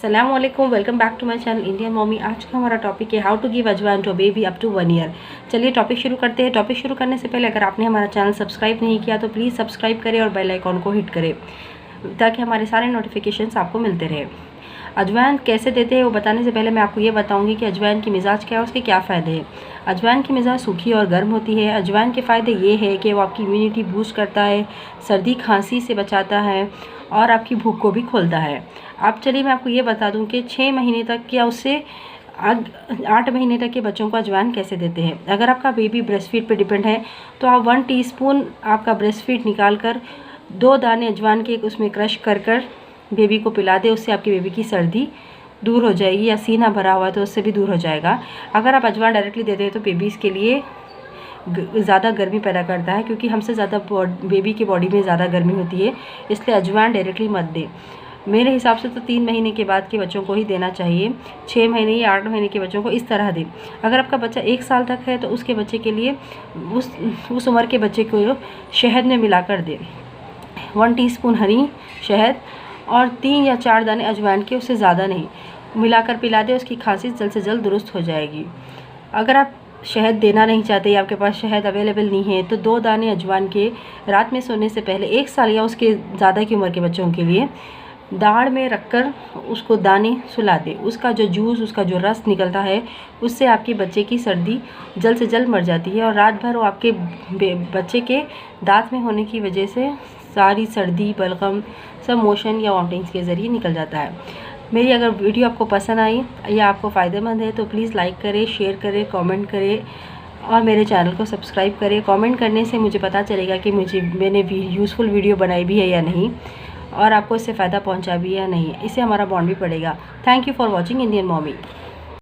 अस्सलामुअलैकुम, welcome back to my channel Indian mommy. आज का हमारा टॉपिक है how to give ajwain to baby up to 1 year. चलिए टॉपिक शुरू करते हैं। टॉपिक शुरू करने से पहले अगर आपने हमारा चैनल सब्सक्राइब नहीं किया तो प्लीज़ सब्सक्राइब करें और बेल आइकॉन को हिट करें ताकि हमारे सारे नोटिफिकेशंस आपको मिलते रहे। अजवाइन कैसे देते हैं वो बताने से पहले मैं आपको ये बताऊंगी कि अजवाइन की मिजाज क्या है, उसके क्या फ़ायदे हैं। अजवाइन की मिजाज सूखी और गर्म होती है। अजवाइन के फ़ायदे ये है कि वो आपकी इम्यूनिटी बूस्ट करता है, सर्दी खांसी से बचाता है और आपकी भूख को भी खोलता है। अब चलिए मैं आपको ये बता दूं कि 6 महीने तक या उससे 8 महीने तक के बच्चों को अजवाइन कैसे देते हैं। अगर आपका बेबी ब्रेस्ट फीड पर डिपेंड है तो आप 1 टीस्पून आपका ब्रेस्ट फीड निकाल कर 2 दाने अजवाइन के उसमें क्रश कर बेबी को पिला दे। उससे आपकी बेबी की सर्दी दूर हो जाएगी, या सीना भरा हुआ तो उससे भी दूर हो जाएगा। अगर आप अजवाइन डायरेक्टली देते हैं तो बेबीज़ के लिए ज़्यादा गर्मी पैदा करता है, क्योंकि हमसे ज़्यादा बेबी की बॉडी में ज़्यादा गर्मी होती है, इसलिए अजवाइन डायरेक्टली मत दें। मेरे हिसाब से तो 3 महीने के बाद के बच्चों को ही देना चाहिए। 6 महीने या 8 महीने के बच्चों को इस तरह दें। अगर आपका बच्चा 1 साल तक है तो उसके बच्चे के लिए उस उम्र के बच्चे को शहद में मिलाकर दें। 1 टीस्पून हनी शहद और 3 या 4 दाने अजवाइन के, उससे ज़्यादा नहीं, मिलाकर पिला दें। उसकी खांसी जल्द से जल्द दुरुस्त हो जाएगी। अगर आप शहद देना नहीं चाहते या आपके पास शहद अवेलेबल नहीं है तो 2 दाने अजवाइन के रात में सोने से पहले 1 साल या उसके ज़्यादा की उम्र के बच्चों के लिए दाढ़ में रखकर उसको दाने सुला दें। उसका जो जूस, उसका जो रस निकलता है, उससे आपके बच्चे की सर्दी जल्द से जल्द मर जाती है और रात भर वो आपके बच्चे के दांत में होने की वजह से सारी सर्दी, बलगम सब मोशन या वॉमिटिंग्स के ज़रिए निकल जाता है। मेरी अगर वीडियो आपको पसंद आई या आपको फ़ायदेमंद है तो प्लीज़ लाइक करें, शेयर करें, कमेंट करें और मेरे चैनल को सब्सक्राइब करें। कमेंट करने से मुझे पता चलेगा कि मैंने यूज़फुल वीडियो बनाई भी है या नहीं, और आपको इससे फ़ायदा पहुंचा भी है या नहीं। इससे हमारा बॉन्ड भी पड़ेगा। Thank you for watching Indian mommy.